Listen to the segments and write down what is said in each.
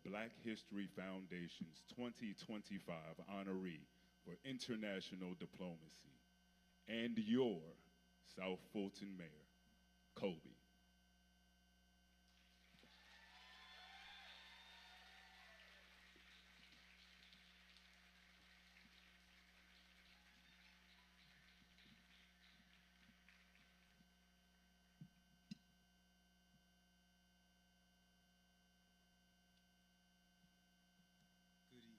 Black History Foundation's 2025 honoree for international diplomacy, and your South Fulton Mayor, Kobe. Good evening.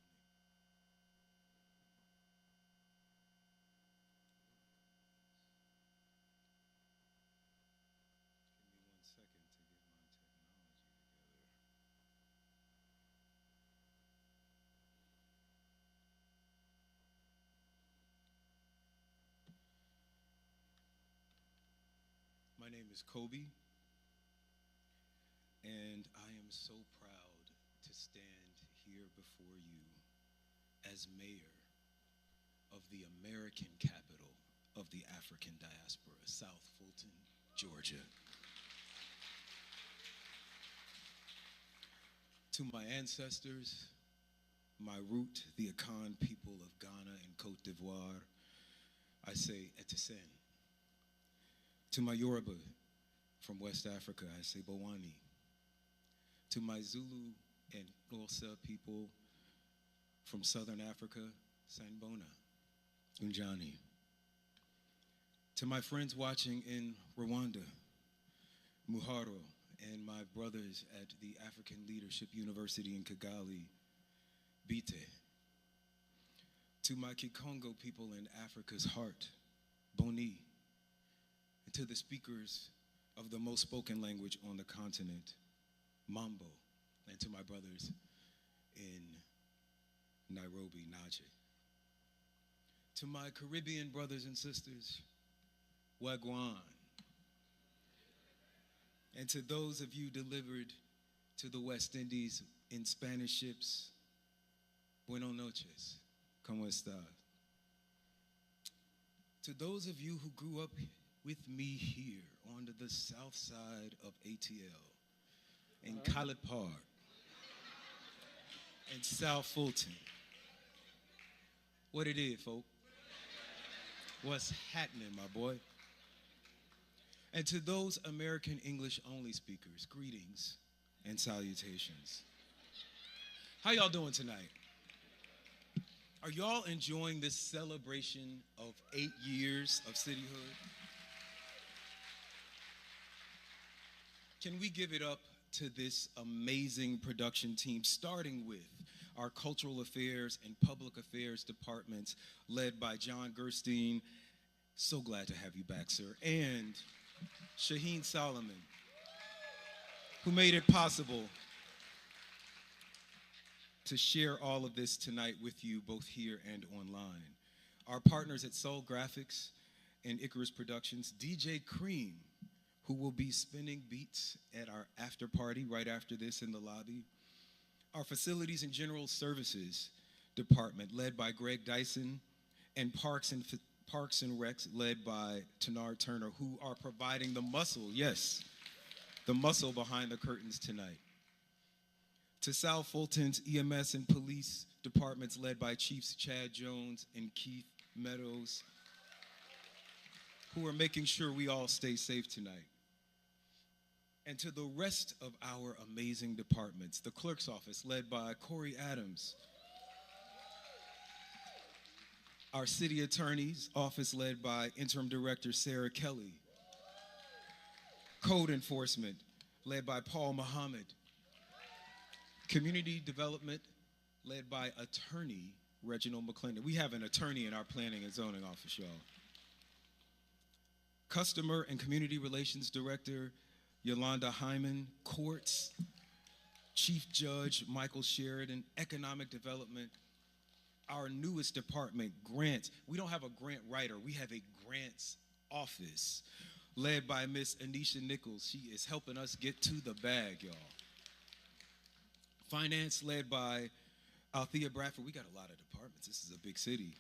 Give me 1 second to get my technology together. My name is Kobe, and I am so proud to stand here before you as mayor of the American capital of the African diaspora, South Fulton, Georgia. To my ancestors, my root, the Akan people of Ghana and Cote d'Ivoire, I say Etisen. To my Yoruba from West Africa, I say Bawani. To my Zulu and Xhosa people from Southern Africa, Sanbona, Unjani. To my friends watching in Rwanda, Muharo, and my brothers at the African Leadership University in Kigali, Bite. To my Kikongo people in Africa's heart, Boni. And to the speakers of the most spoken language on the continent, Mambo. And to my brothers in Nairobi, Naje. To my Caribbean brothers and sisters, Wagwan. And to those of you delivered to the West Indies in Spanish ships, Buenos noches, ¿cómo está? To those of you who grew up with me here on the south side of ATL, in Khalid Park, in South Fulton, what it is, folk? What's happening, my boy? And to those American English only speakers, greetings and salutations. How y'all doing tonight? Are y'all enjoying this celebration of 8 years of cityhood? Can we give it up to this amazing production team, starting with our Cultural Affairs and Public Affairs departments led by John Gerstein. So glad to have you back, sir. And Shaheen Solomon, who made it possible to share all of this tonight with you, both here and online. Our partners at Soul Graphics and Icarus Productions, DJ Cream, who will be spinning beats at our after party right after this in the lobby. Our Facilities and General Services Department, led by Greg Dyson, and Parks and Recs, led by Tanar Turner, who are providing the muscle, yes, the muscle behind the curtains tonight. To South Fulton's EMS and police departments, led by Chiefs Chad Jones and Keith Meadows, who are making sure we all stay safe tonight. And to the rest of our amazing departments, the clerk's office, led by Corey Adams, our city attorney's office, led by interim director Sarah Kelly, code enforcement, led by Paul Muhammad, community development, led by attorney Reginald McClendon. We have an attorney in our planning and zoning office, y'all. Customer and community relations director Yolanda Hyman, courts, Chief Judge Michael Sheridan, economic development, our newest department, grants. We don't have a grant writer, we have a grants office led by Miss Anisha Nichols. She is helping us get to the bag, y'all. Finance led by Althea Bradford. We got a lot of departments, this is a big city.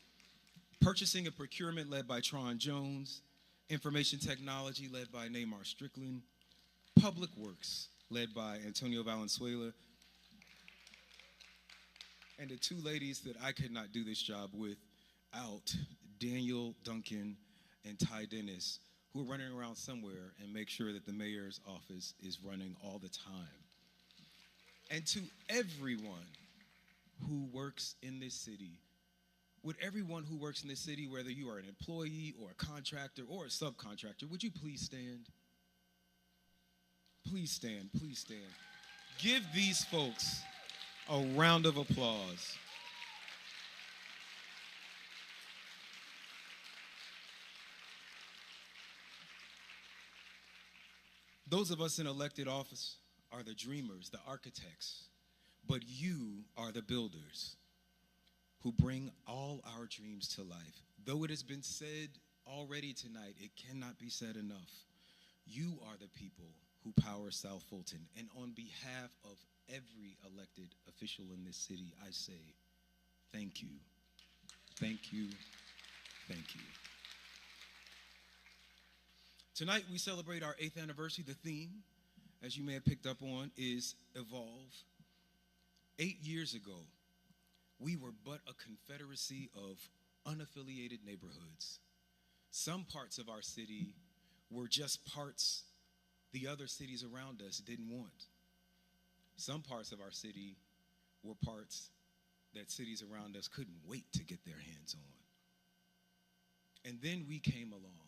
Purchasing and procurement led by Tron Jones. Information technology led by Neymar Strickland. Public Works, led by Antonio Valenzuela. And the two ladies that I could not do this job without, Daniel Duncan and Ty Dennis, who are running around somewhere and make sure that the mayor's office is running all the time. And to everyone who works in this city, would everyone who works in this city, whether you are an employee or a contractor or a subcontractor, would you please stand? Please stand, please stand. Give these folks a round of applause. Those of us in elected office are the dreamers, the architects, but you are the builders who bring all our dreams to life. Though it has been said already tonight, it cannot be said enough. You are the people who power South Fulton, and on behalf of every elected official in this city, I say thank you, thank you, thank you. Tonight we celebrate our 8th anniversary. The theme, as you may have picked up on, is Evolve. 8 years ago, we were but a confederacy of unaffiliated neighborhoods. Some parts of our city were just parts the other cities around us didn't want. Some parts of our city were parts that cities around us couldn't wait to get their hands on. And then we came along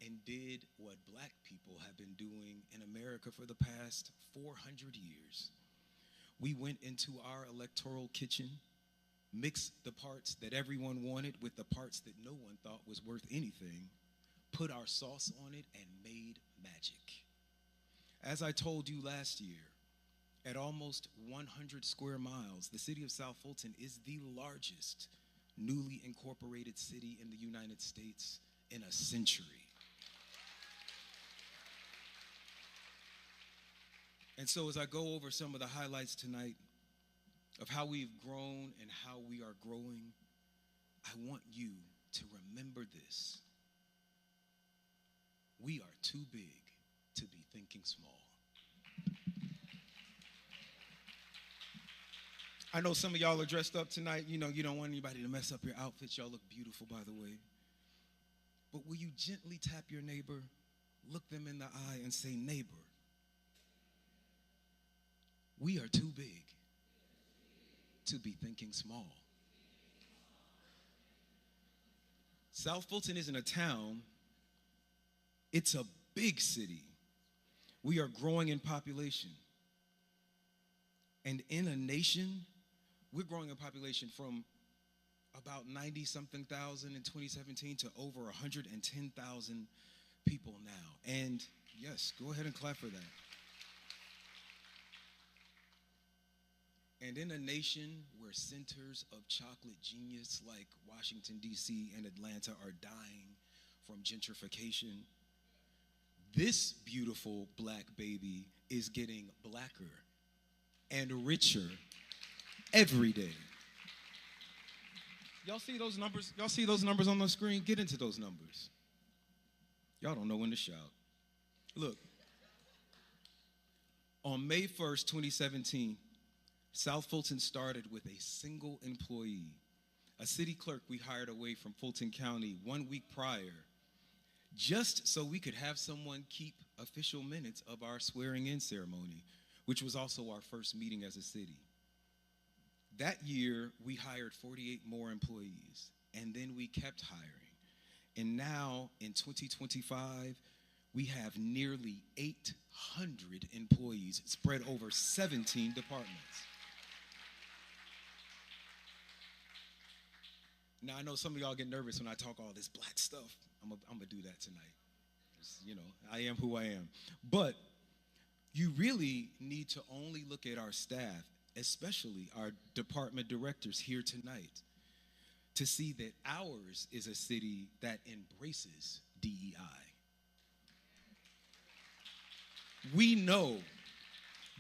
and did what Black people have been doing in America for the past 400 years. We went into our electoral kitchen, mixed the parts that everyone wanted with the parts that no one thought was worth anything, put our sauce on it, and made magic. As I told you last year, at almost 100 square miles, the city of South Fulton is the largest newly incorporated city in the United States in a century. And so as I go over some of the highlights tonight of how we've grown and how we are growing, I want you to remember this. We are too big to be thinking small. I know some of y'all are dressed up tonight. You know, you don't want anybody to mess up your outfits. Y'all look beautiful, by the way. But will you gently tap your neighbor, look them in the eye, and say, neighbor, we are too big to be thinking small. South Fulton isn't a town, it's a big city. We are growing in population. And in a nation, we're growing in population from about 90-something thousand in 2017 to over 110,000 people now. And yes, go ahead and clap for that. And in a nation where centers of chocolate genius like Washington, D.C. and Atlanta are dying from gentrification, this beautiful Black baby is getting Blacker and richer every day. Y'all see those numbers? Y'all see those numbers on the screen? Get into those numbers. Y'all don't know when to shout. Look, on May 1st, 2017, South Fulton started with a single employee, a city clerk we hired away from Fulton County 1 week prior, just so we could have someone keep official minutes of our swearing-in ceremony, which was also our first meeting as a city. That year, we hired 48 more employees, and then we kept hiring. And now, in 2025, we have nearly 800 employees spread over 17 departments. Now, I know some of y'all get nervous when I talk all this Black stuff. I'm gonna do that tonight. You know, I am who I am. But you really need to only look at our staff, especially our department directors here tonight, to see that ours is a city that embraces DEI. We know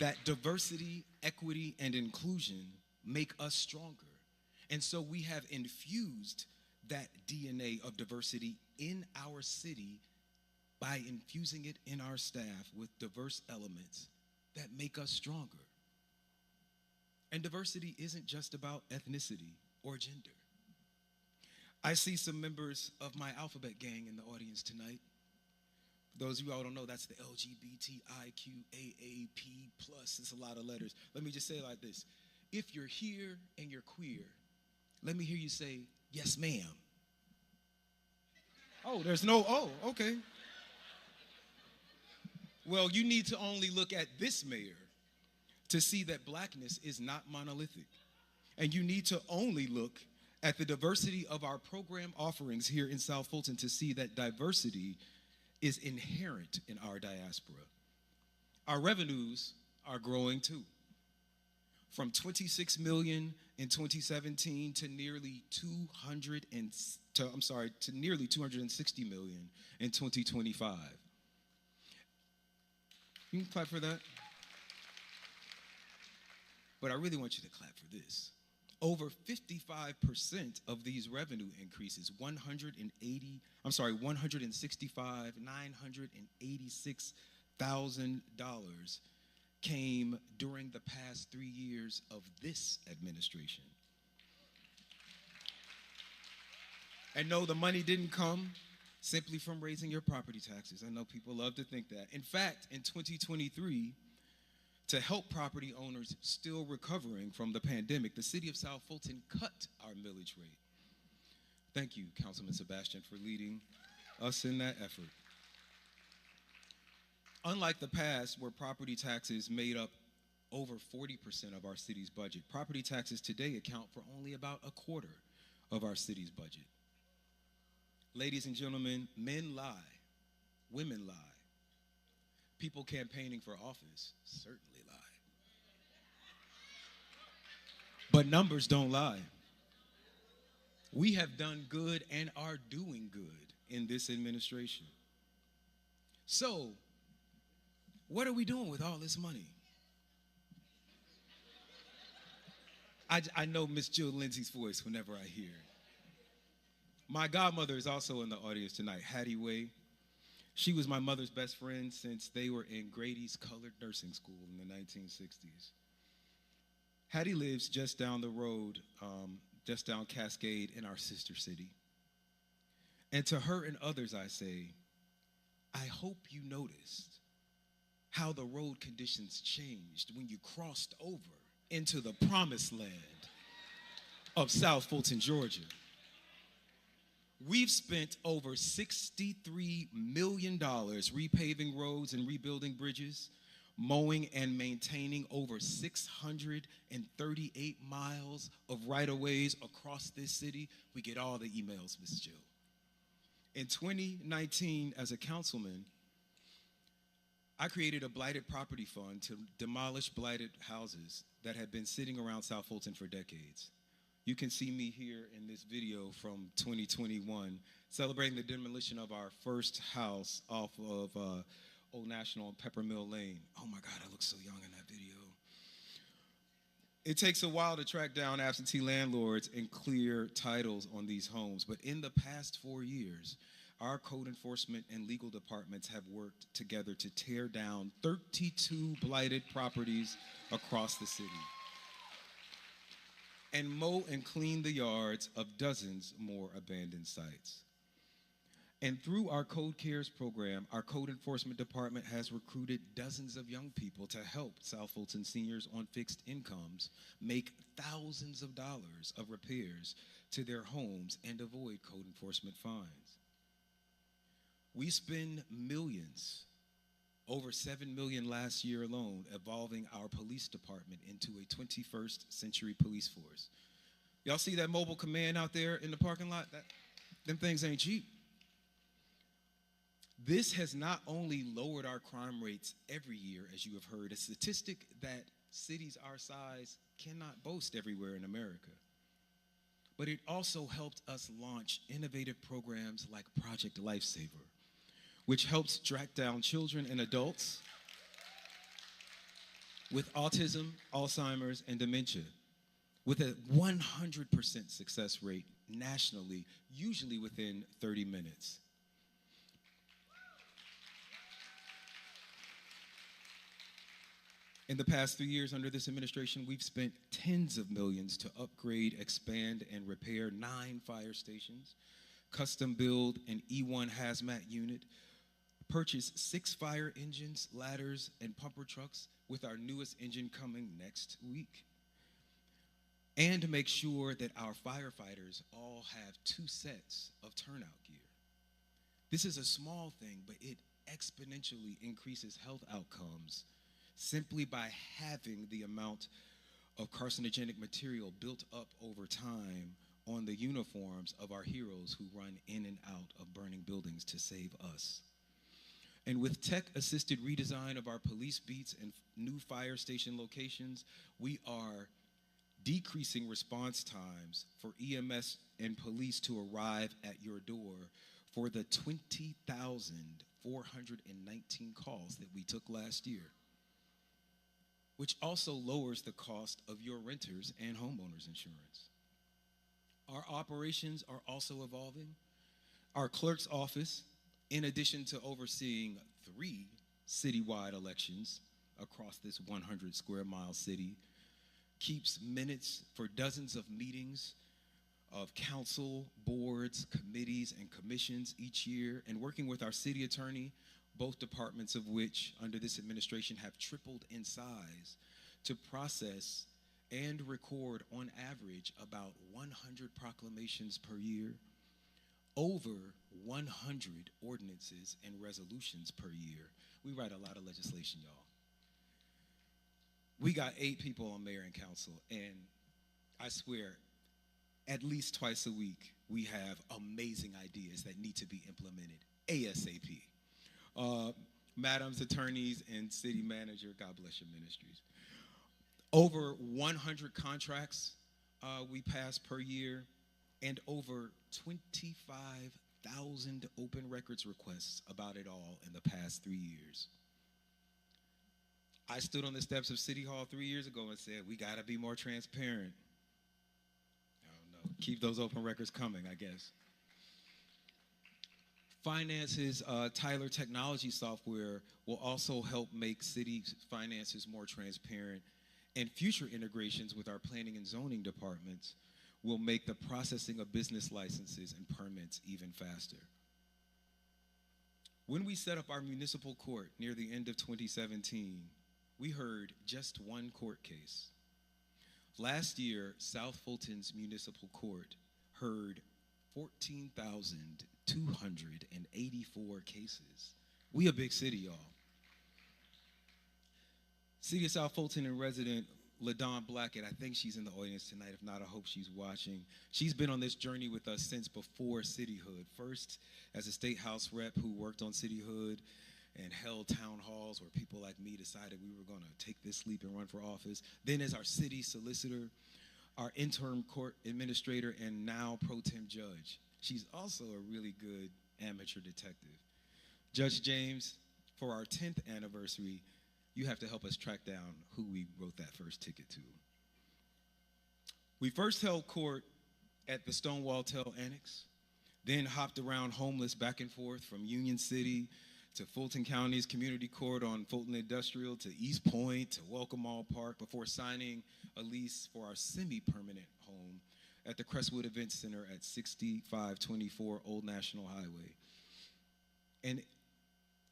that diversity, equity, and inclusion make us stronger. And so we have infused that DNA of diversity in our city by infusing it in our staff with diverse elements that make us stronger. And diversity isn't just about ethnicity or gender. I see some members of my alphabet gang in the audience tonight. For those of you who don't know, that's the LGBTIQAAP+. It's a lot of letters. Let me just say it like this. If you're here and you're queer, let me hear you say, yes, ma'am. Oh, there's no, oh, okay. Well, you need to only look at this mayor to see that blackness is not monolithic. And you need to only look at the diversity of our program offerings here in South Fulton to see that diversity is inherent in our diaspora. Our revenues are growing too. From 26 million in 2017 to nearly 260 million in 2025. You can clap for that. But I really want you to clap for this. Over 55% of these revenue increases, $986,000 came during the past 3 years of this administration. And no, the money didn't come simply from raising your property taxes. I know people love to think that. In fact, in 2023, to help property owners still recovering from the pandemic, the city of South Fulton cut our millage rate. Thank you, Councilman Sebastian, for leading us in that effort. Unlike the past, where property taxes made up over 40% of our city's budget, property taxes today account for only about a quarter of our city's budget. Ladies and gentlemen, men lie, women lie. People campaigning for office certainly lie. But numbers don't lie. We have done good and are doing good in this administration. So, what are we doing with all this money? I know Miss Jill Lindsay's voice whenever I hear it. My godmother is also in the audience tonight, Hattie Way. She was my mother's best friend since they were in Grady's Colored Nursing School in the 1960s. Hattie lives just down the road, just down Cascade in our sister city. And to her and others I say, I hope you noticed how the road conditions changed when you crossed over into the promised land of South Fulton, Georgia. We've spent over $63 million repaving roads and rebuilding bridges, mowing and maintaining over 638 miles of right-of-ways across this city. We get all the emails, Ms. Jill. In 2019, as a councilman, I created a blighted property fund to demolish blighted houses that had been sitting around South Fulton for decades. You can see me here in this video from 2021, celebrating the demolition of our first house off of Old National and Peppermill Lane. Oh my God, I look so young in that video. It takes a while to track down absentee landlords and clear titles on these homes, but in the past 4 years, our code enforcement and legal departments have worked together to tear down 32 blighted properties across the city and mow and clean the yards of dozens more abandoned sites. And through our Code Cares program, our code enforcement department has recruited dozens of young people to help South Fulton seniors on fixed incomes make thousands of dollars of repairs to their homes and avoid code enforcement fines. We spend millions, over $7 million last year alone, evolving our police department into a 21st century police force. Y'all see that mobile command out there in the parking lot? Them things ain't cheap. This has not only lowered our crime rates every year, as you have heard, a statistic that cities our size cannot boast everywhere in America, but it also helped us launch innovative programs like Project Lifesaver, which helps track down children and adults with autism, Alzheimer's, and dementia, with a 100% success rate nationally, usually within 30 minutes. In the past 3 years under this administration, we've spent tens of millions to upgrade, expand, and repair 9 fire stations, custom build an E1 hazmat unit, purchase 6 fire engines, ladders, and pumper trucks, with our newest engine coming next week, and to make sure that our firefighters all have 2 sets of turnout gear. This is a small thing, but it exponentially increases health outcomes simply by having the amount of carcinogenic material built up over time on the uniforms of our heroes who run in and out of burning buildings to save us. And with tech-assisted redesign of our police beats and new fire station locations, we are decreasing response times for EMS and police to arrive at your door for the 20,419 calls that we took last year, which also lowers the cost of your renters and homeowners insurance. Our operations are also evolving. Our clerk's office, in addition to overseeing 3 citywide elections across this 100 square mile city, keeps minutes for dozens of meetings of council, boards, committees, and commissions each year, and working with our city attorney, both departments of which under this administration have tripled in size, to process and record on average about 100 proclamations per year, over 100 ordinances and resolutions per year. We write a lot of legislation, y'all. We got 8 people on mayor and council, and I swear, at least twice a week, we have amazing ideas that need to be implemented ASAP. Madams, attorneys, and city manager, God bless your ministries. Over 100 contracts we pass per year, and over 25,000 open records requests about it all in the past 3 years. I stood on the steps of City Hall 3 years ago and said, we gotta be more transparent. I don't know, keep those open records coming, I guess. Finance's Tyler technology software will also help make city finances more transparent, and future integrations with our planning and zoning departments will make the processing of business licenses and permits even faster. When we set up our municipal court near the end of 2017, we heard just 1 court case. Last year, South Fulton's municipal court heard 14,284 cases. We a big city, y'all. City of South Fulton and resident LaDawn Blackett, I think she's in the audience tonight. If not, I hope she's watching. She's been on this journey with us since before cityhood. First, as a state house rep who worked on cityhood and held town halls where people like me decided we were going to take this leap and run for office. Then as our city solicitor, our interim court administrator, and now pro tem judge. She's also a really good amateur detective. Judge James, for our 10th anniversary, you have to help us track down who we wrote that first ticket to. We first held court at the Stonewall Tell Annex, then hopped around homeless back and forth from Union City to Fulton County's community court on Fulton Industrial to East Point to Welcome All Park before signing a lease for our semi-permanent home at the Crestwood Event Center at 6524 Old National Highway. And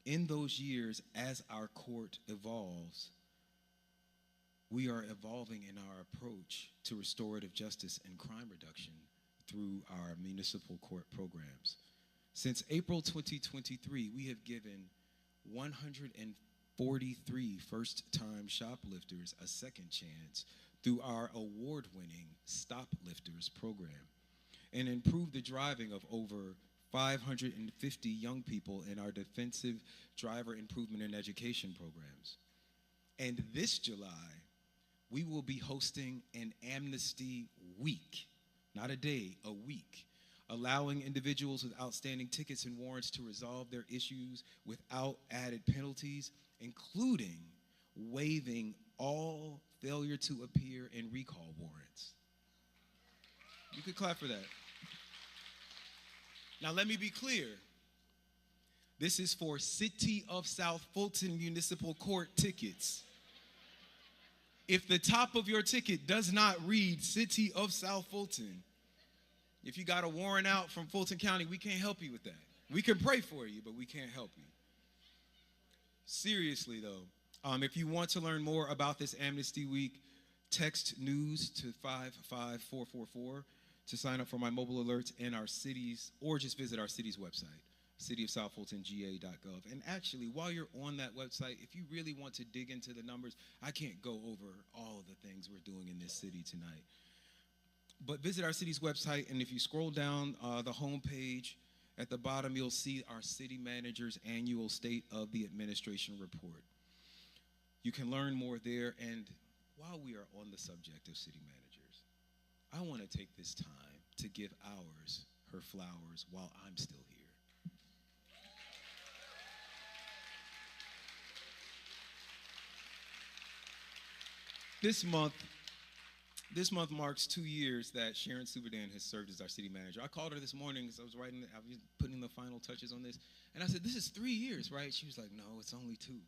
in those years, as our court evolves, we are evolving in our approach to restorative justice and crime reduction through our municipal court programs. Since April 2023, we have given 143 first-time shoplifters a second chance through our award-winning Stoplifters program, and improved the driving of over 550 young people in our defensive driver improvement and education programs. And this July, we will be hosting an Amnesty Week, not a day, a week, allowing individuals with outstanding tickets and warrants to resolve their issues without added penalties, including waiving all failure to appear and recall warrants. You could clap for that. Now let me be clear. This is for City of South Fulton Municipal Court tickets. If the top of your ticket does not read City of South Fulton, if you got a warrant out from Fulton County, we can't help you with that. We can pray for you, but we can't help you. Seriously, though, if you want to learn more about this Amnesty Week, text news to 55444 to sign up for my mobile alerts in our cities, or just visit our city's website, cityofsouthfultonga.gov. And actually, while you're on that website, if you really want to dig into the numbers, I can't go over all of the things we're doing in this city tonight. But visit our city's website, and if you scroll down the homepage, at the bottom you'll see our city manager's annual State of the Administration report. You can learn more there, and while we are on the subject of city managers, I want to take this time to give ours her flowers while I'm still here. This month marks 2 years that Sharon Subadan has served as our city manager. I called her this morning because I was putting the final touches on this, and I said, "This is 3 years, right?" She was like, "No, it's only 2."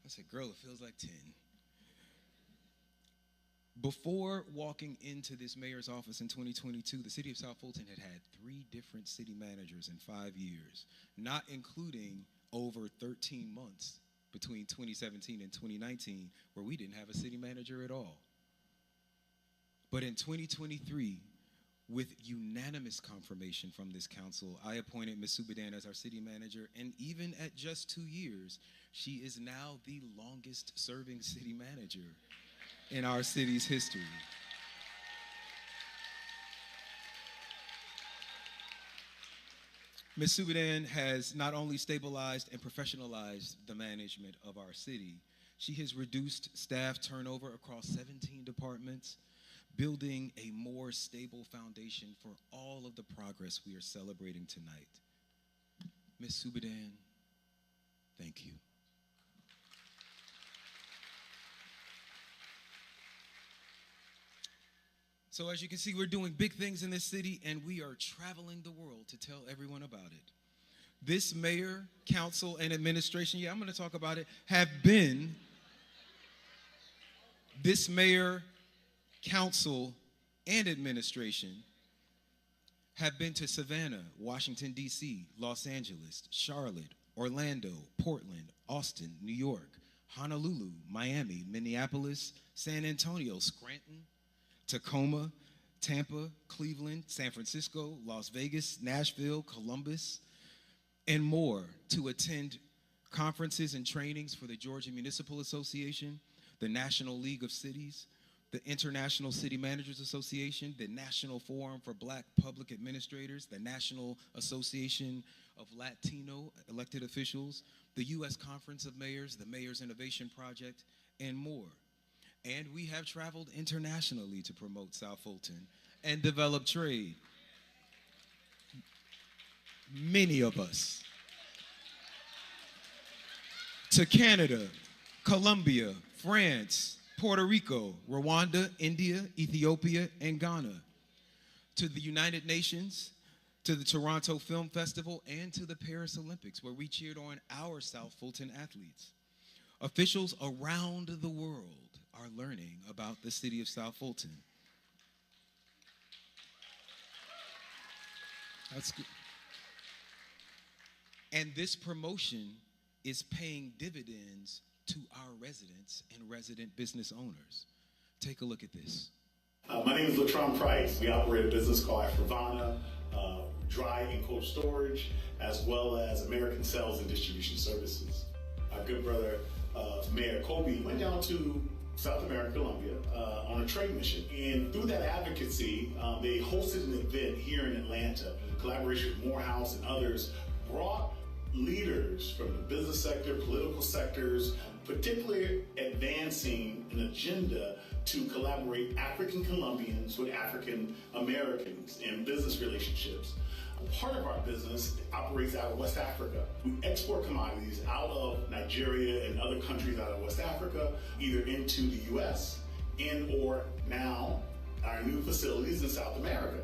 I said, "Girl, it feels like 10. Before walking into this mayor's office in 2022, the city of South Fulton had had 3 different city managers in 5 years, not including over 13 months between 2017 and 2019 where we didn't have a city manager at all. But in 2023, with unanimous confirmation from this council, I appointed Ms. Subadan as our city manager, and even at just 2 years, she is now the longest serving city manager in our city's history. Ms. Subadan has not only stabilized and professionalized the management of our city, she has reduced staff turnover across 17 departments, building a more stable foundation for all of the progress we are celebrating tonight. Ms. Subadan, thank you. So as you can see, we're doing big things in this city, and we are traveling the world to tell everyone about it. This mayor, council, and administration, I'm going to talk about it, this mayor, council, and administration have been to Savannah, Washington, D.C., Los Angeles, Charlotte, Orlando, Portland, Austin, New York, Honolulu, Miami, Minneapolis, San Antonio, Scranton, Tacoma, Tampa, Cleveland, San Francisco, Las Vegas, Nashville, Columbus, and more to attend conferences and trainings for the Georgia Municipal Association, the National League of Cities, the International City Managers Association, the National Forum for Black Public Administrators, the National Association of Latino Elected Officials, the U.S. Conference of Mayors, the Mayor's Innovation Project, and more. And we have traveled internationally to promote South Fulton and develop trade. Many of us. To Canada, Colombia, France, Puerto Rico, Rwanda, India, Ethiopia, and Ghana. To the United Nations, to the Toronto Film Festival, and to the Paris Olympics, where we cheered on our South Fulton athletes. Officials around the world are learning about the city of South Fulton. That's good. And this promotion is paying dividends to our residents and resident business owners. Take a look at this. My name is Latron Price. We operate a business called Afravana, dry and cold storage, as well as American Sales and Distribution Services. Our good brother, Mayor Kobe, went down to South America, Colombia, on a trade mission. And through that advocacy, they hosted an event here in Atlanta, in collaboration with Morehouse and others, brought leaders from the business sector, political sectors, particularly advancing an agenda to collaborate African Colombians with African Americans in business relationships. Part of our business operates out of West Africa. We export commodities out of Nigeria and other countries out of West Africa, either into the U.S. and or now our new facilities in South America.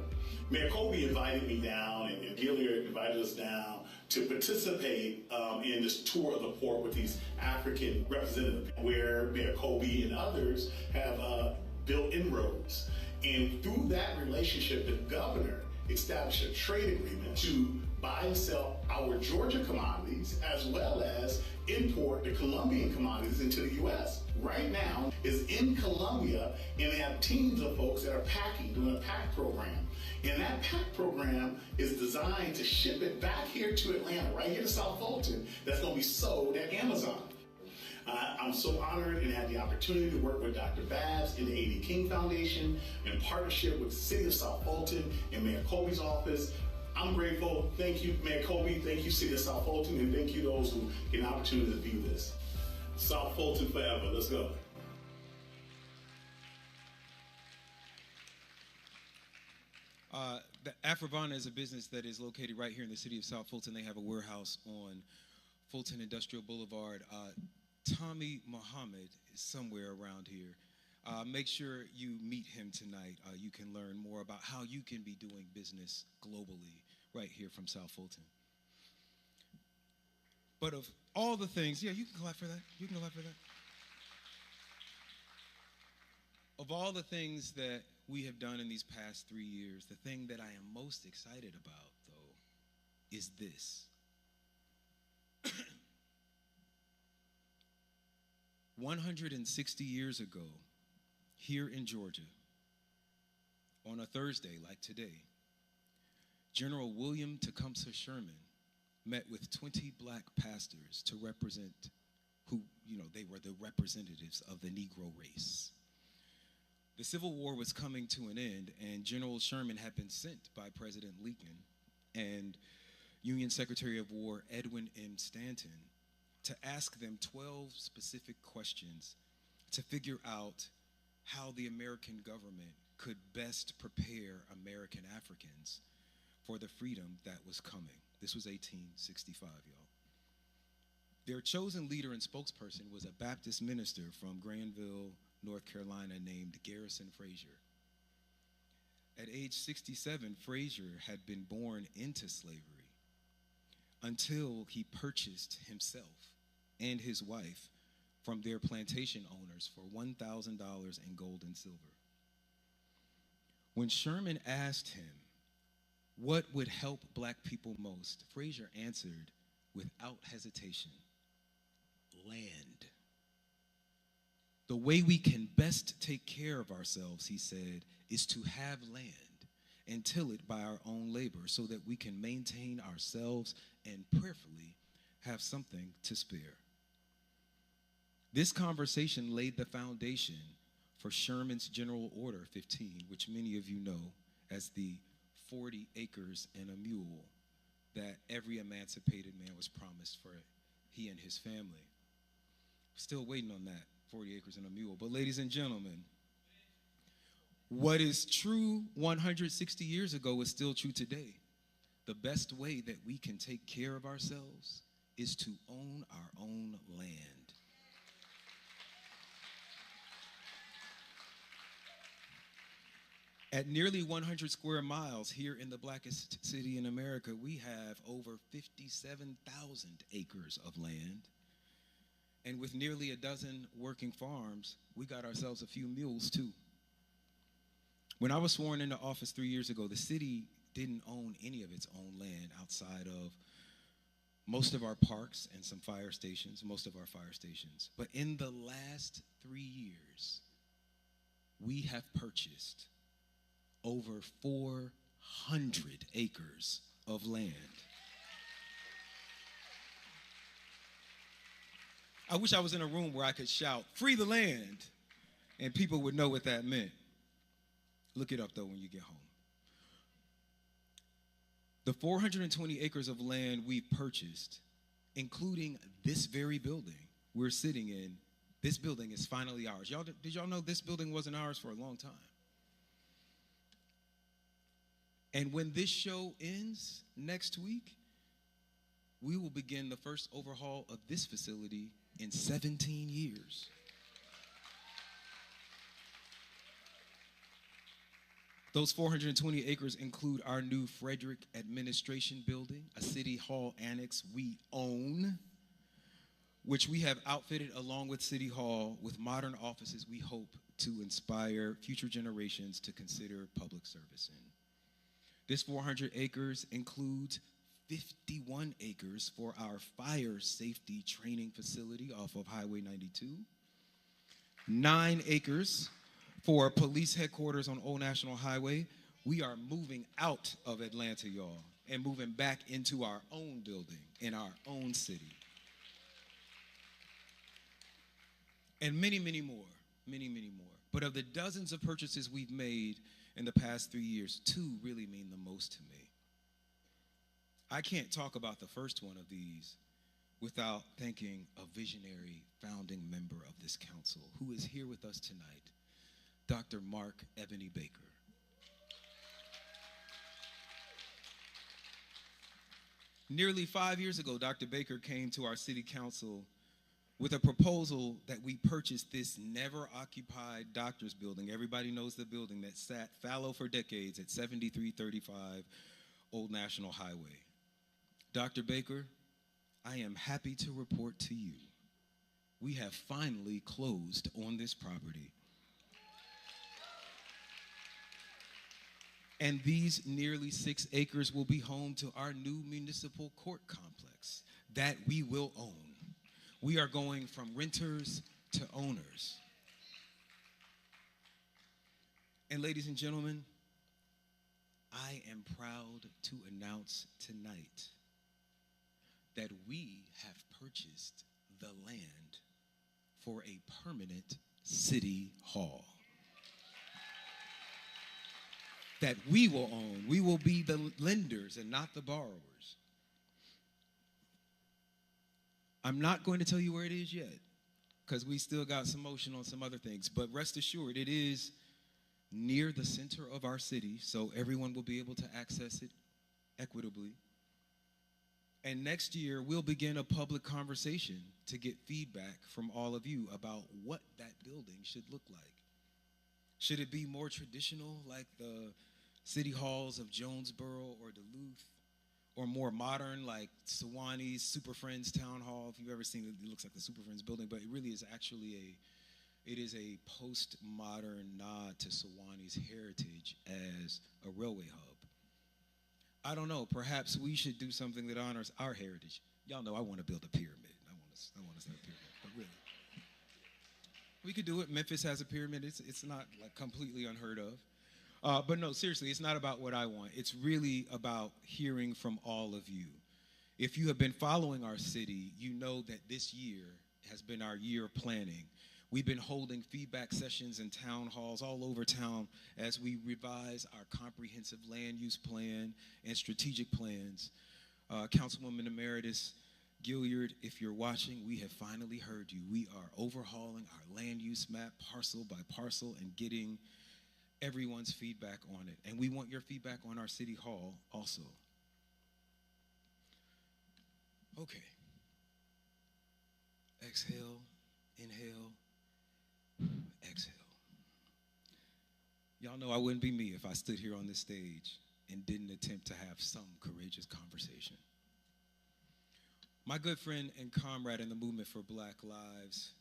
Mayor Kobe invited me down, and Gilead invited us down to participate in this tour of the port with these African representatives, where Mayor Kobe and others have built inroads. And through that relationship, the governor established a trade agreement to buy and sell our Georgia commodities, as well as import the Colombian commodities into the U.S. Right now is in Colombia, and they have teams of folks that are packing, doing a pack program. And that pack program is designed to ship it back here to Atlanta, right here to South Fulton, that's going to be sold at Amazon. I'm so honored and had the opportunity to work with Dr. Babs and the A.D. King Foundation in partnership with the City of South Fulton and Mayor Kobe's office. I'm grateful. Thank you, Mayor Kobe. Thank you, City of South Fulton, and thank you those who get an opportunity to view this. South Fulton forever. Let's go. The Afrovana is a business that is located right here in the city of South Fulton. They have a warehouse on Fulton Industrial Boulevard. Tommy Muhammad is somewhere around here. Make sure you meet him tonight. You can learn more about how you can be doing business globally right here from South Fulton. But of all the things, yeah, you can clap for that. You can clap for that. Of all the things that we have done in these past 3 years, the thing that I am most excited about, though, is this. 160 years ago, here in Georgia, on a Thursday like today, General William Tecumseh Sherman met with 20 black pastors to represent who, they were the representatives of the Negro race. The Civil War was coming to an end, and General Sherman had been sent by President Lincoln and Union Secretary of War Edwin M. Stanton to ask them 12 specific questions to figure out how the American government could best prepare American Africans for the freedom that was coming. This was 1865, y'all. Their chosen leader and spokesperson was a Baptist minister from Granville, North Carolina, named Garrison Frazier. At age 67, Frazier had been born into slavery until he purchased himself and his wife from their plantation owners for $1,000 in gold and silver. When Sherman asked him what would help black people most, Frazier answered without hesitation, land. The way we can best take care of ourselves, he said, is to have land and till it by our own labor so that we can maintain ourselves and prayerfully have something to spare. This conversation laid the foundation for Sherman's General Order 15, which many of you know as the 40 acres and a mule that every emancipated man was promised for he and his family. Still waiting on that, 40 acres and a mule. But ladies and gentlemen, what is true 160 years ago is still true today. The best way that we can take care of ourselves is to own our own land. At nearly 100 square miles here in the blackest city in America, we have over 57,000 acres of land. And with nearly a dozen working farms, we got ourselves a few mules too. When I was sworn into office 3 years ago, the city didn't own any of its own land outside of most of our parks and some fire stations, But in the last 3 years, we have purchased over 400 acres of land. I wish I was in a room where I could shout, "Free the land," and people would know what that meant. Look it up, though, when you get home. The 420 acres of land we purchased, including this very building we're sitting in, this building is finally ours. Did y'all know this building wasn't ours for a long time? And when this show ends next week, we will begin the first overhaul of this facility in 17 years. Those 420 acres include our new Frederick Administration Building, a city hall annex we own, which we have outfitted along with City Hall with modern offices we hope to inspire future generations to consider public service in. This 400 acres includes 51 acres for our fire safety training facility off of Highway 92, 9 acres for police headquarters on Old National Highway. We are moving out of Atlanta, y'all, and moving back into our own building in our own city. And many, many more, many, many more. But of the dozens of purchases we've made in the past 3 years, 2 really mean the most to me. I can't talk about the first one of these without thanking a visionary founding member of this council who is here with us tonight, Dr. Mark Ebony Baker. Nearly 5 years ago, Dr. Baker came to our city council with a proposal that we purchase this never-occupied doctor's building. Everybody knows the building that sat fallow for decades at 7335 Old National Highway. Dr. Baker, I am happy to report to you, we have finally closed on this property. And these nearly 6 acres will be home to our new municipal court complex that we will own. We are going from renters to owners. And ladies and gentlemen, I am proud to announce tonight that we have purchased the land for a permanent city hall that we will own. We will be the lenders and not the borrowers. I'm not going to tell you where it is yet because we still got some motion on some other things, but rest assured it is near the center of our city, so everyone will be able to access it equitably. And next year, we'll begin a public conversation to get feedback from all of you about what that building should look like. Should it be more traditional, like the city halls of Jonesboro or Duluth, or more modern, like Sewanee Super Friends Town Hall? If you've ever seen it, it looks like the Super Friends building, but it really is actually a postmodern nod to Sewanee's heritage as a railway hub. I don't know, perhaps we should do something that honors our heritage. Y'all know I want to build a pyramid. I want to start a pyramid, but really. We could do it. Memphis has a pyramid. It's not like completely unheard of. But no, seriously, it's not about what I want. It's really about hearing from all of you. If you have been following our city, you know that this year has been our year of planning. We've been holding feedback sessions in town halls all over town as we revise our comprehensive land use plan and strategic plans. Councilwoman Emeritus Gilliard, if you're watching, we have finally heard you. We are overhauling our land use map parcel by parcel and getting everyone's feedback on it. And we want your feedback on our city hall also. Okay. Exhale, inhale, exhale. Y'all know I wouldn't be me if I stood here on this stage and didn't attempt to have some courageous conversation. My good friend and comrade in the movement for Black Lives,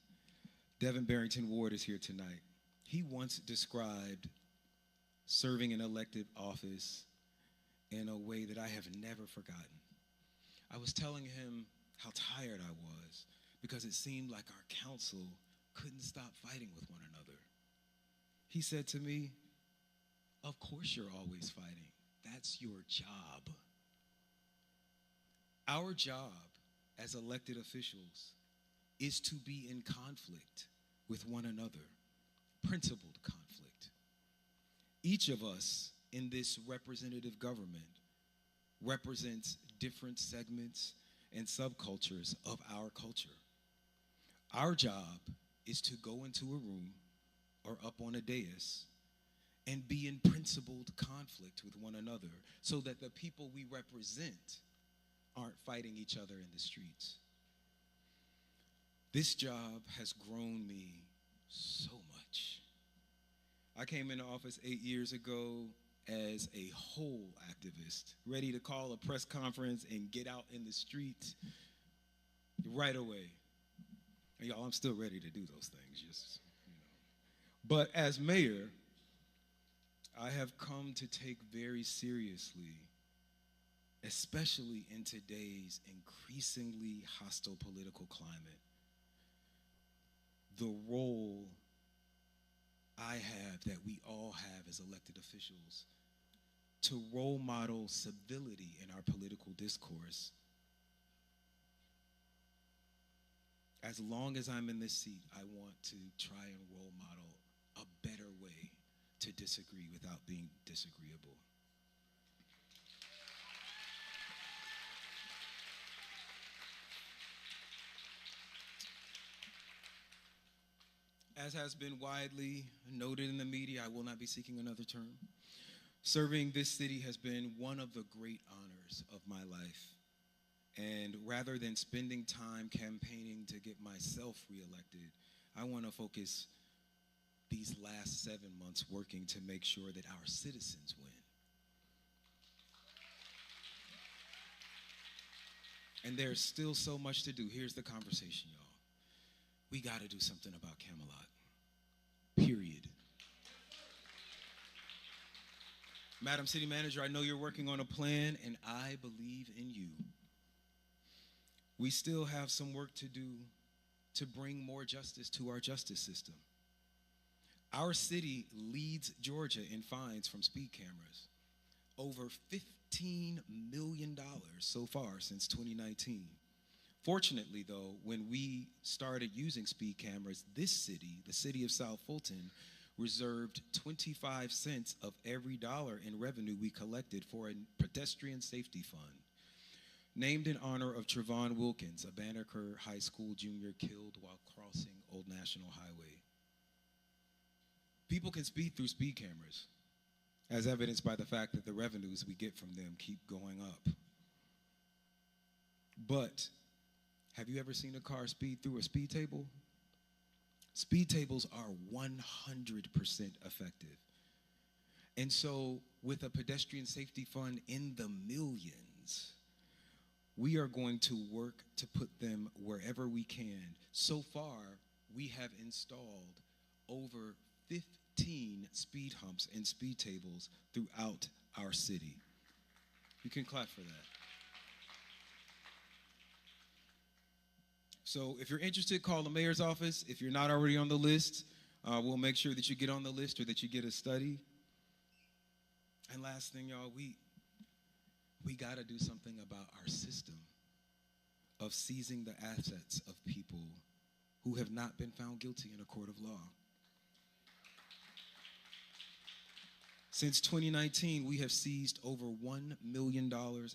Devin Barrington Ward, is here tonight. He once described serving an elected office in a way that I have never forgotten. I was telling him how tired I was because it seemed like our council couldn't stop fighting with one another. He said to me, "Of course you're always fighting. That's your job." Our job as elected officials is to be in conflict with one another, principled conflict. Each of us in this representative government represents different segments and subcultures of our culture. Our job is to go into a room or up on a dais and be in principled conflict with one another so that the people we represent aren't fighting each other in the streets. This job has grown me so much. I came into office 8 years ago as a whole activist, ready to call a press conference and get out in the street right away. And y'all, I'm still ready to do those things, just, you know. But as mayor, I have come to take very seriously, especially in today's increasingly hostile political climate, the role I have, that we all have as elected officials, to role model civility in our political discourse. As long as I'm in this seat, I want to try and role model a better way to disagree without being disagreeable. As has been widely noted in the media, I will not be seeking another term. Serving this city has been one of the great honors of my life. And rather than spending time campaigning to get myself reelected, I want to focus these last 7 months working to make sure that our citizens win. And there's still so much to do. Here's the conversation, y'all. We got to do something about Camelot. Period. Madam City Manager, I know you're working on a plan, and I believe in you. We still have some work to do to bring more justice to our justice system. Our city leads Georgia in fines from speed cameras. Over $15 million so far since 2019. Fortunately, though, when we started using speed cameras, this city, the city of South Fulton, reserved 25 cents of every dollar in revenue we collected for a pedestrian safety fund, named in honor of Trevon Wilkins, a Banneker High School junior killed while crossing Old National Highway. People can speed through speed cameras, as evidenced by the fact that the revenues we get from them keep going up. But have you ever seen a car speed through a speed table? Speed tables are 100% effective. And so with a pedestrian safety fund in the millions, we are going to work to put them wherever we can. So far, we have installed over 15 speed humps and speed tables throughout our city. You can clap for that. So if you're interested, call the mayor's office. If you're not already on the list, we'll make sure that you get on the list or that you get a study. And last thing, y'all, we got to do something about our system of seizing the assets of people who have not been found guilty in a court of law. Since 2019, we have seized over $1 million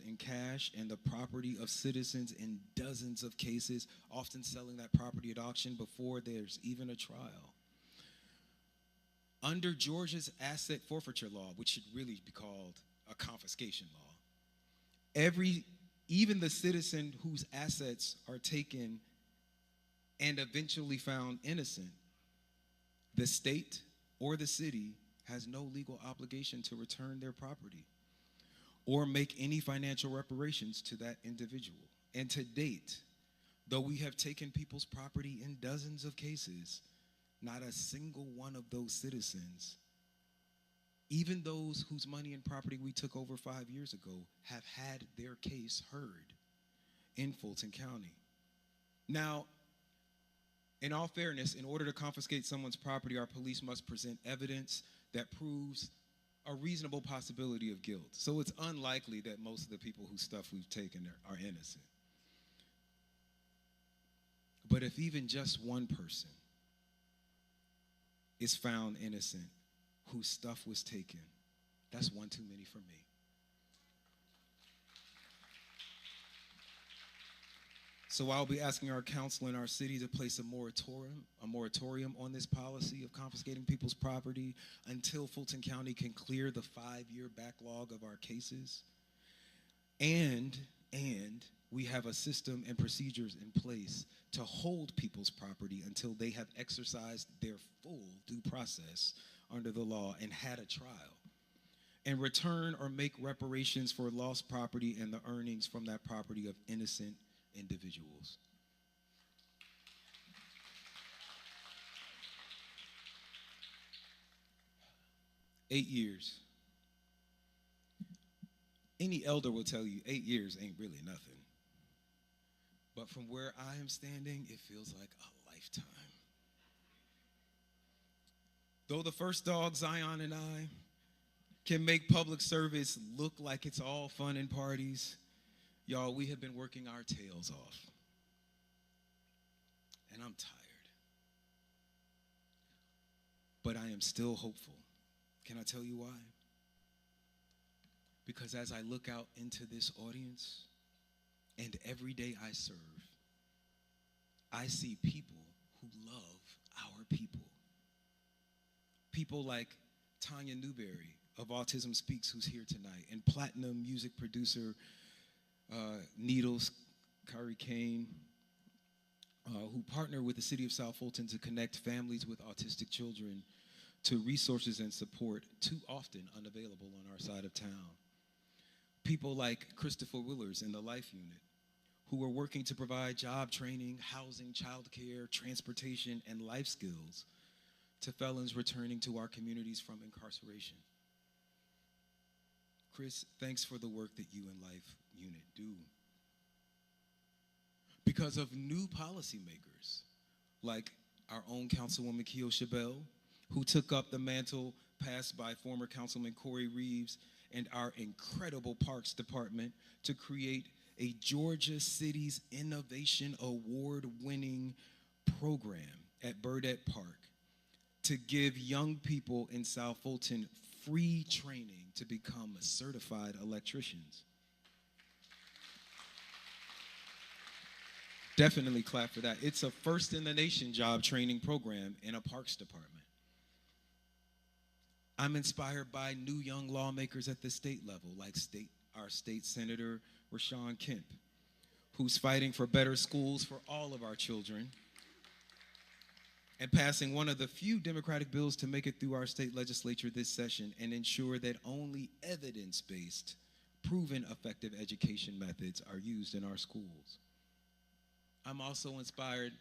in cash and the property of citizens in dozens of cases, often selling that property at auction before there's even a trial. Under Georgia's asset forfeiture law, which should really be called a confiscation law, even the citizen whose assets are taken and eventually found innocent, the state or the city has no legal obligation to return their property or make any financial reparations to that individual. And to date, though we have taken people's property in dozens of cases, not a single one of those citizens, even those whose money and property we took over 5 years ago, have had their case heard in Fulton County. Now, in all fairness, in order to confiscate someone's property, our police must present evidence that proves a reasonable possibility of guilt. So it's unlikely that most of the people whose stuff we've taken are innocent. But if even just one person is found innocent whose stuff was taken, that's one too many for me. So I'll be asking our council in our city to place a moratorium on this policy of confiscating people's property until Fulton County can clear the 5-year backlog of our cases. And we have a system and procedures in place to hold people's property until they have exercised their full due process under the law and had a trial, and return or make reparations for lost property and the earnings from that property of innocent individuals. Eight years. Any elder will tell you 8 years ain't really nothing. But from where I am standing, it feels like a lifetime. Though the first dog, Zion, and I can make public service look like it's all fun and parties, y'all, we have been working our tails off. And I'm tired. But I am still hopeful. Can I tell you why? Because as I look out into this audience, and every day I serve, I see people who love our people. People like Tanya Newberry of Autism Speaks, who's here tonight, and platinum music producer Needles Kari Kane, who partner with the city of South Fulton to connect families with autistic children to resources and support too often unavailable on our side of town. People like Christopher Willers in the Life Unit, who are working to provide job training, housing, childcare, transportation, and life skills to felons returning to our communities from incarceration. Chris, thanks for the work that you and Life Unit do. Because of new policymakers, like our own Councilwoman Keo Chabelle, who took up the mantle passed by former Councilman Corey Reeves and our incredible Parks Department to create a Georgia Cities Innovation Award-winning program at Burdette Park to give young people in South Fulton free training to become certified electricians. Definitely clap for that. It's a first-in-the-nation job training program in a Parks Department. I'm inspired by new young lawmakers at the state level, like our state senator, Rashawn Kemp, who's fighting for better schools for all of our children and passing one of the few Democratic bills to make it through our state legislature this session and ensure that only evidence-based, proven effective education methods are used in our schools. I'm also inspired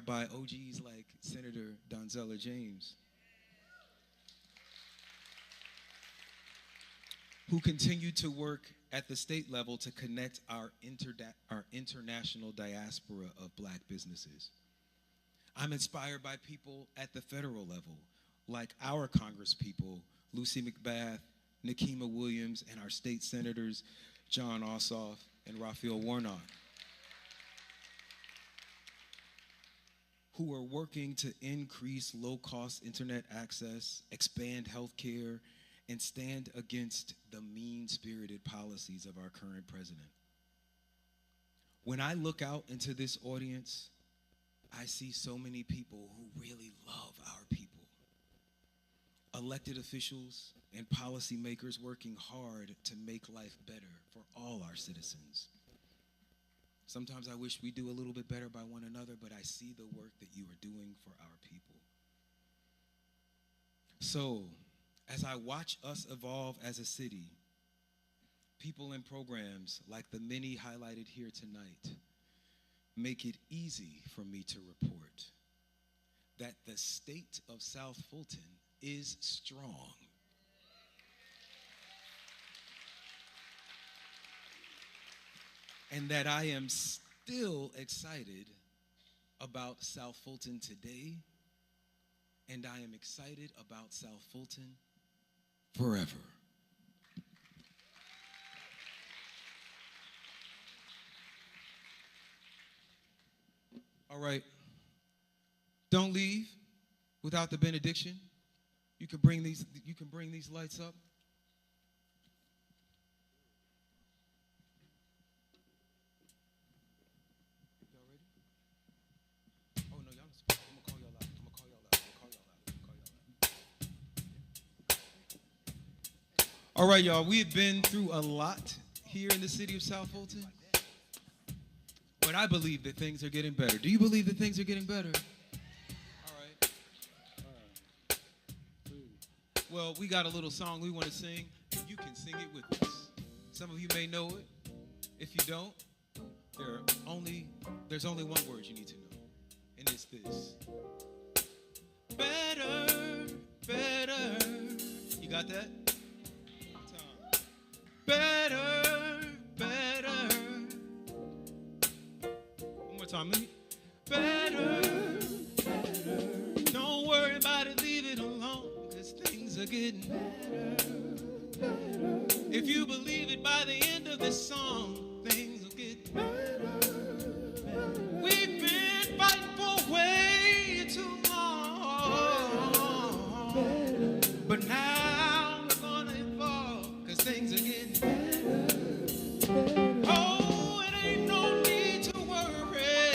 by OGs like Senator Donzella James, who continue to work at the state level to connect our international diaspora of Black businesses. I'm inspired by people at the federal level, like our congresspeople, Lucy McBath, Nikema Williams, and our state senators, John Ossoff and Raphael Warnock, who are working to increase low-cost internet access, expand health care, and stand against the mean-spirited policies of our current president. When I look out into this audience, I see so many people who really love our people. Elected officials and policymakers working hard to make life better for all our citizens. Sometimes I wish we do a little bit better by one another, but I see the work that you are doing for our people. So, as I watch us evolve as a city, people and programs like the many highlighted here tonight make it easy for me to report that the state of South Fulton is strong. And that I am still excited about South Fulton today, and I am excited about South Fulton forever. All right, don't leave without the benediction. You can bring these lights up. Y'all ready? Oh no, y'all not supposed to. I'm gonna call y'all out. I'm gonna call y'all out. All right, y'all, we have been through a lot here in the city of South Fulton, but I believe that things are getting better. Do you believe that things are getting better? All right. Well, we got a little song we want to sing. You can sing it with us. Some of you may know it. If you don't, there's only one word you need to know, and it's this. Better, better. You got that? One time. Better, better. One more time. Better, better. Don't worry about it, leave it alone, because things are getting better, better. If you believe it, by the end of this song, things will get better, better. We've been fighting for way too long, better. But now we're gonna evolve, because things are getting better, better. Oh, it ain't no need to worry,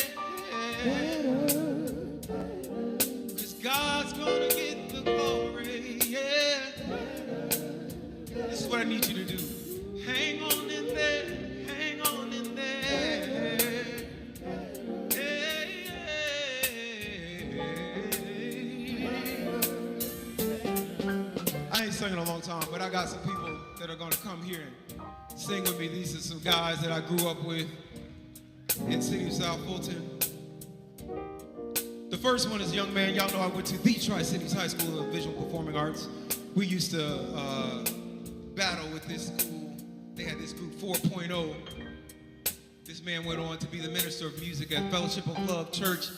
because God's gonna get the glory, yeah. This is what I need you to do. Hang on in there, hang on in there. Hey, I ain't sung in a long time, but I got some people that are gonna come here and sing with me. These are some guys that I grew up with in the city of South Fulton. The first one is a young man. Y'all know I went to the Tri-Cities High School of Visual Performing Arts. We used to battle with this school. They had this group 4.0. This man went on to be the minister of music at Fellowship of Love Church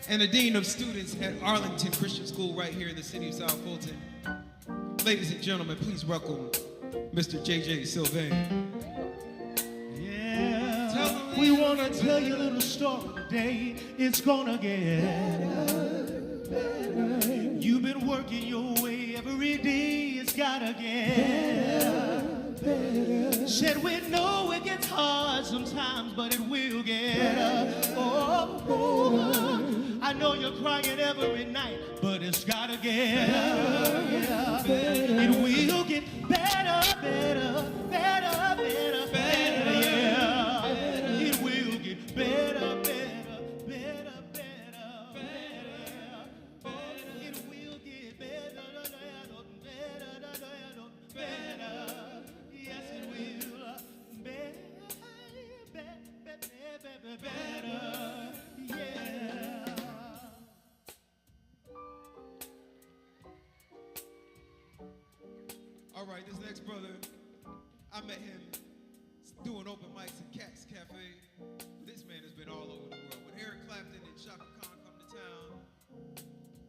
and the dean of students at Arlington Christian School right here in the city of South Fulton. Ladies and gentlemen, please welcome Mr. J.J. Sylvain. Yeah, we want to tell you a little story today. It's gonna get better. You've been working your way every day. It's gotta get better. Said we know it gets hard sometimes, but it will get I know you're crying every night, but it's gotta get better. It will get better, better, better, better, better, yeah. It will get better, better, better, better, better. It will get better, better, better. Yes, it will. Better, yeah. All right, this next brother, I met him doing open mics at Cat's Cafe. This man has been all over the world. When Eric Clapton and Shaka Khan come to town,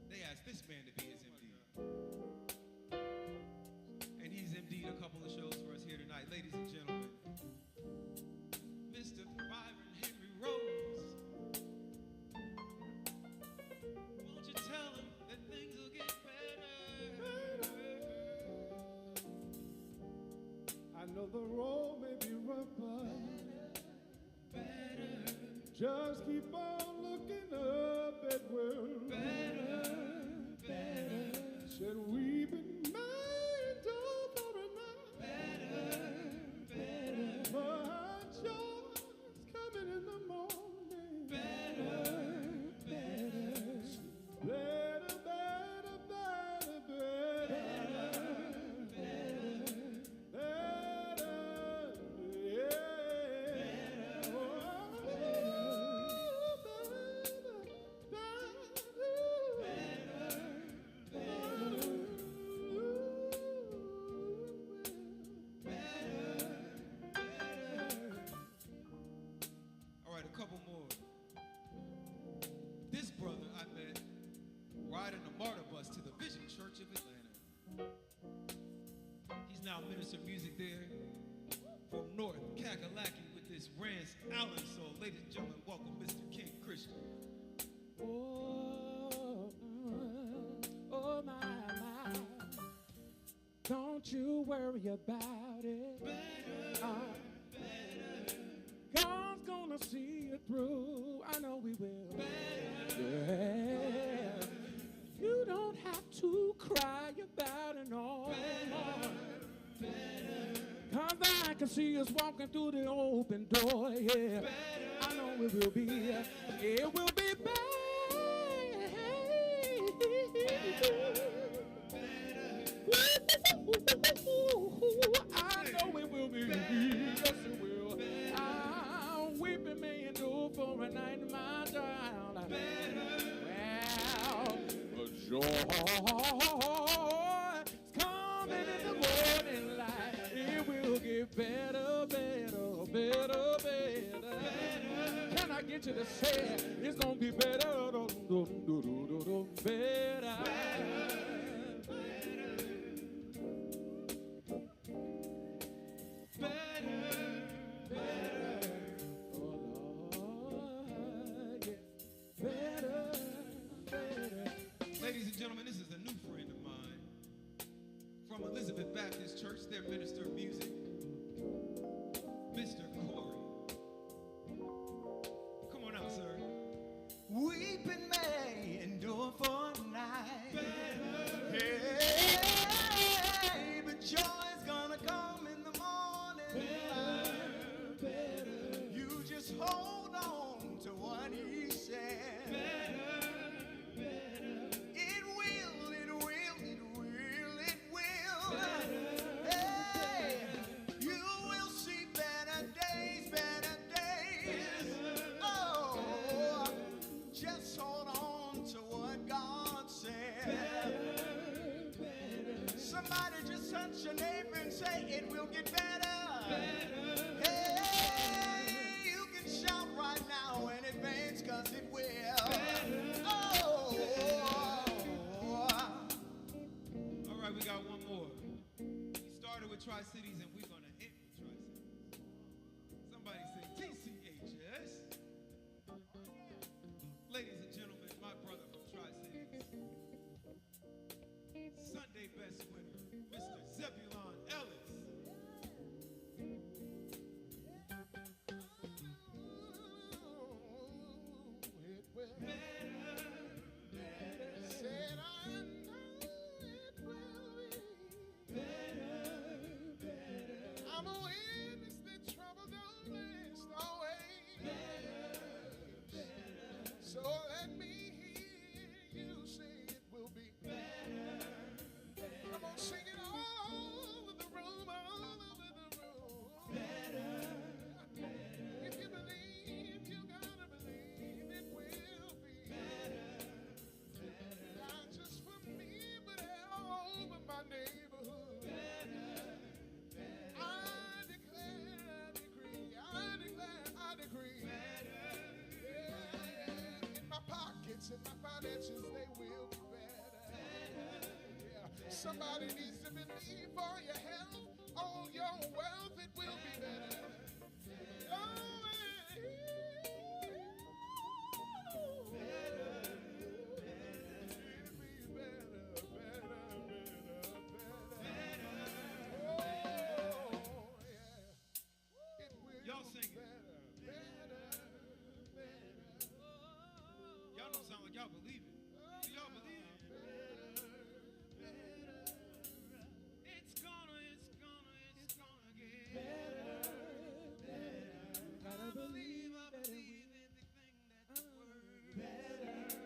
they asked this man to be his MD. And he's MD'd a couple of shows for us here tonight. Ladies and gentlemen, Mr. Byron Henry Rose. Won't you tell him that things will get better? I know the road may be rough, but better. Just keep on looking up at world. Better, better. Said we've been made for a night. Better, better. But joy's coming in the morning. Better, better. Better, better, better, better. Minister of music there from North Kakalaki with this Rance Allen soul. Ladies and gentlemen, welcome Mr. King Christian. Oh my, my. Don't you worry about it. Better, God's gonna see it through. I know we will. Better, yeah. You don't have to cry about it no more. Cause I can see us walking through the open door, yeah. I know it will be better. I know it will be. Yes, it will. Weeping may endure for a night, my child. Well, joy is coming in the morning light. It will get better, better, better, better. Can I get you to say it's gonna be better, better? Ladies and gentlemen, this is a new friend of mine from Elizabeth Baptist Church, their minister of music, Mr. Corey. Come on out, sir. Weeping may endure for a night. Hey, but joy's gonna come in the morning. You just hold on to what he said. It will, it will, it will, it will. Hey, you will see better days, better days. Oh, just hold on to what God said. Somebody just touch your neighbor and say it will get better. Hey, you can shout right now in advance, 'cause it will. Oh. All right, we got one more. We started with Tri-Cities and we're going to end with Tri-Cities. Somebody say TCHS. Ladies and gentlemen, my brother from Tri-Cities, Sunday best winner, Mr. Zebulon Ellis. I'm a witness that trouble don't last always. So let me hear you say it will be better. Come on, sing it all over the room, all over the room. Better. If you believe, you gotta believe it will be better. Not just for me, but all over my neighborhood. I declare, I decree, I declare, I decree. Yeah. In my pockets, in my finances, they will be better. Yeah. Somebody needs to believe for your health, all your wealth, it will be better. Oh, Y'all sing it. Y'all don't sound like y'all believe it. Do y'all believe it? It's gonna get better. I believe everything that's word. Better.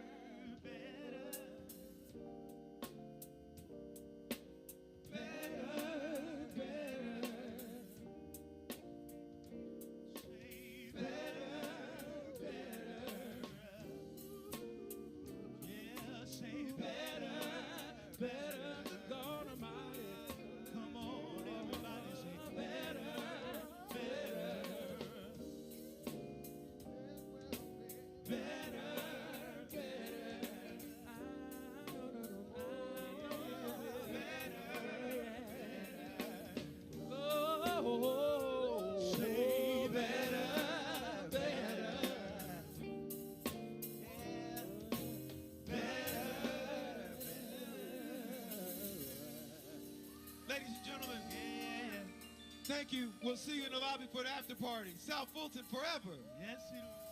better, God Almighty. Come on, everybody say better, better. Better, oh, say better, better. Ladies and gentlemen, thank you. We'll see you in the lobby for the after party. South Fulton forever. Yes, it will.